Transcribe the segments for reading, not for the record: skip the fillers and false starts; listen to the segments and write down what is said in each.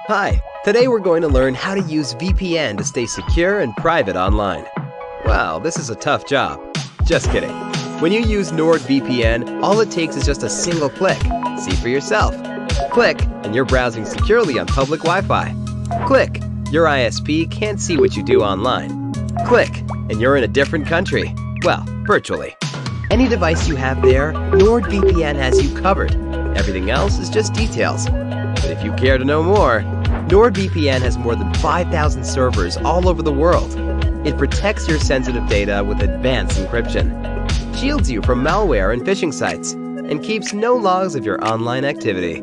Hi, today we're going to learn how to use VPN to stay secure and private online. Wow, this is a tough job. Just kidding. When you use NordVPN, all it takes is just a single click. See for yourself. Click, and you're browsing securely on public Wi-Fi. Click, your ISP can't see what you do online. Click, and you're in a different country. Well, virtually. Any device you have there, NordVPN has you covered. Everything else is just details. But if you care to know more, NordVPN has more than 5,000 servers all over the world. It protects your sensitive data with advanced encryption, shields you from malware and phishing sites, and keeps no logs of your online activity.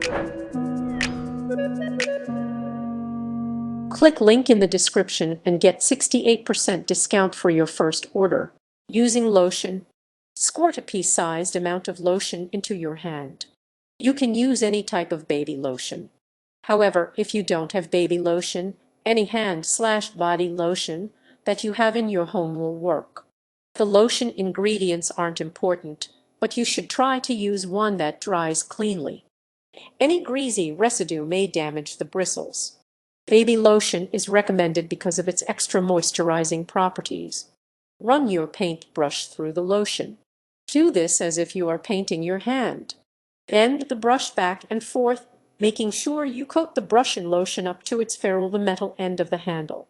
Click link in the description and get 68% discount for your first order. Using lotion. Squirt a pea-sized amount of lotion into your hand. You can use any type of baby lotion. However, if you don't have baby lotion, any hand/body lotion that you have in your home will work. The lotion ingredients aren't important, but you should try to use one that dries cleanly. Any greasy residue may damage the bristles. Baby lotion is recommended because of its extra moisturizing properties. Run your paintbrush through the lotion. Do this as if you are painting your hand. Bend the brush back and forth, making sure you coat the brush in lotion up to its ferrule, the metal end of the handle.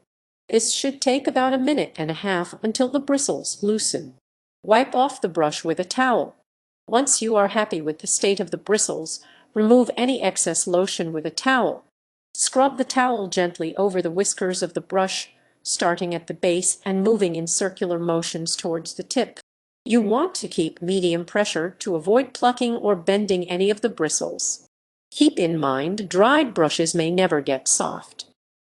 This should take about a minute and a half until the bristles loosen. Wipe off the brush with a towel. Once you are happy with the state of the bristles, remove any excess lotion with a towel. Scrub the towel gently over the whiskers of the brush, starting at the base and moving in circular motions towards the tip. You want to keep medium pressure to avoid plucking or bending any of the bristles. Keep in mind, dried brushes may never get soft.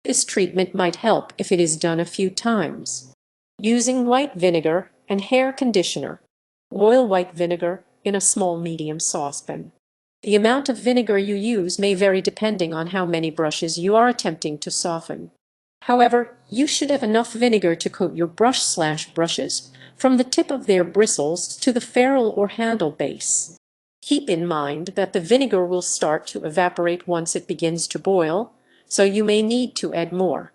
This treatment might help if it is done a few times. Using white vinegar and hair conditioner. Boil white vinegar in a small medium saucepan. The amount of vinegar you use may vary depending on how many brushes you are attempting to soften. However, you should have enough vinegar to coat your brush/brushes from the tip of their bristles to the ferrule or handle base. Keep in mind that the vinegar will start to evaporate once it begins to boil, so you may need to add more.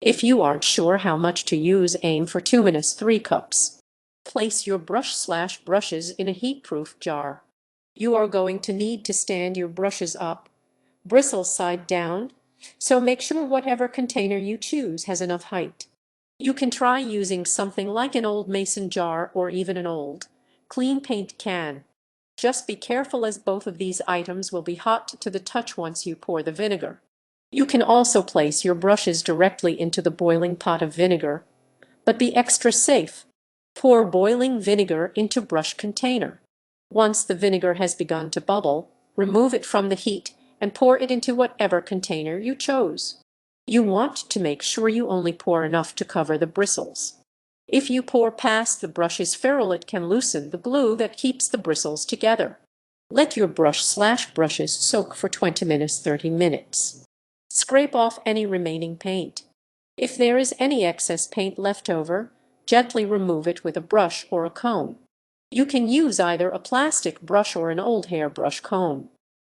If you aren't sure how much to use, aim for 2 - 3 cups. Place your brush/brushes in a heat-proof jar. You are going to need to stand your brushes up, bristles side down, so make sure whatever container you choose has enough height. You can try using something like an old mason jar or even an old, clean paint can. Just be careful, as both of these items will be hot to the touch once you pour the vinegar. You can also place your brushes directly into the boiling pot of vinegar, but be extra safe. Pour boiling vinegar into brush container. Once the vinegar has begun to bubble, remove it from the heat and pour it into whatever container you chose. You want to make sure you only pour enough to cover the bristles. If you pour past the brush's ferrule, it can loosen the glue that keeps the bristles together. Let your brush/brushes soak for 20 - 30 minutes. Scrape off any remaining paint. If there is any excess paint left over, gently remove it with a brush or a comb. You can use either a plastic brush or an old hairbrush comb.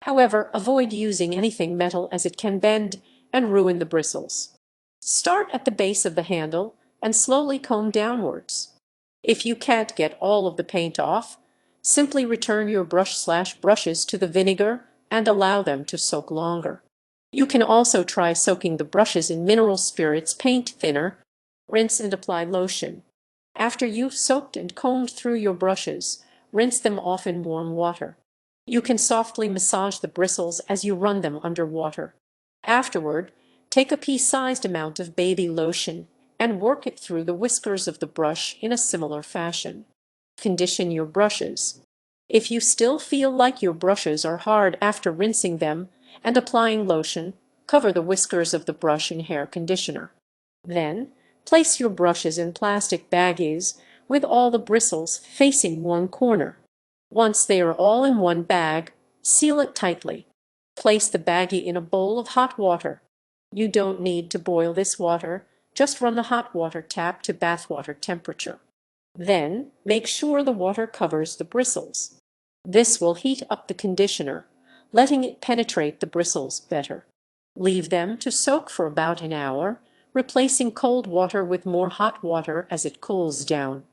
However, avoid using anything metal, as it can bend and ruin the bristles. Start at the base of the handle and slowly comb downwards. If you can't get all of the paint off, simply return your brush/brushes to the vinegar and allow them to soak longer. You can also try soaking the brushes in mineral spirits paint thinner. Rinse and apply lotion. After you've soaked and combed through your brushes, rinse them off in warm water. You can softly massage the bristles as you run them under water. Afterward, take a pea-sized amount of baby lotion and work it through the whiskers of the brush in a similar fashion. Condition your brushes. If you still feel like your brushes are hard after rinsing them and applying lotion, cover the whiskers of the brush in hair conditioner. Then, place your brushes in plastic baggies with all the bristles facing one corner. Once they are all in one bag, seal it tightly. Place the baggie in a bowl of hot water. You don't need to boil this water, just run the hot water tap to bathwater temperature. Then, make sure the water covers the bristles. This will heat up the conditioner, letting it penetrate the bristles better. Leave them to soak for about an hour, replacing cold water with more hot water as it cools down.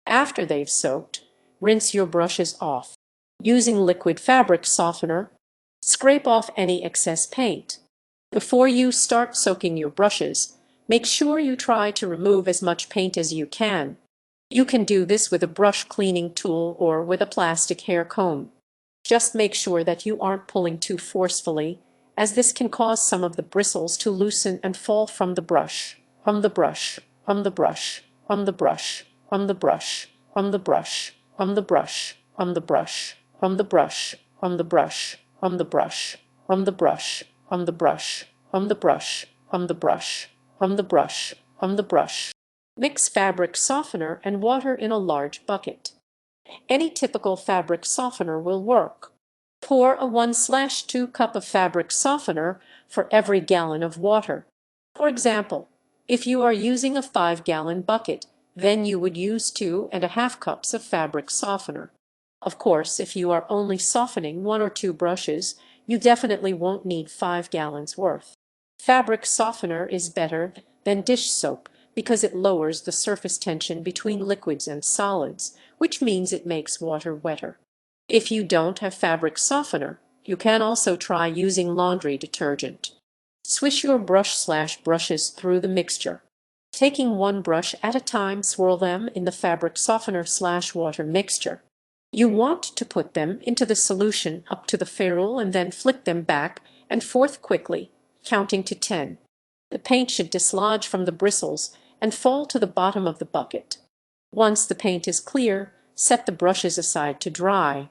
After they've soaked, rinse your brushes off. Using liquid fabric softener, scrape off any excess paint. Before you start soaking your brushes, make sure you try to remove as much paint as you can. You can do this with a brush cleaning tool or with a plastic hair comb. Just make sure that you aren't pulling too forcefully, as this can cause some of the bristles to loosen and fall from the brush, from the brush, from the brush, from the brush, from the brush, from the brush, from the brush, from the brush, from the brush, from the brush, from the brush, from the brush, from the brush, from the brush, from the brush, from the brush, from the brush. Mix fabric softener and water in a large bucket. Any typical fabric softener will work. Pour a 1/2 cup of fabric softener for every gallon of water. For example, if you are using a 5-gallon bucket, then you would use 2½ cups of fabric softener. Of course, if you are only softening 1 or 2 brushes, you definitely won't need 5 gallons worth. Fabric softener is better than dish soap because it lowers the surface tension between liquids and solids, which means it makes water wetter. If you don't have fabric softener, you can also try using laundry detergent. Swish your brushes through the mixture. Taking one brush at a time, swirl them in the fabric softener/water mixture. You want to put them into the solution up to the ferrule and then flick them back and forth quickly, counting to 10. The paint should dislodge from the bristles and fall to the bottom of the bucket. Once the paint is clear, set the brushes aside to dry.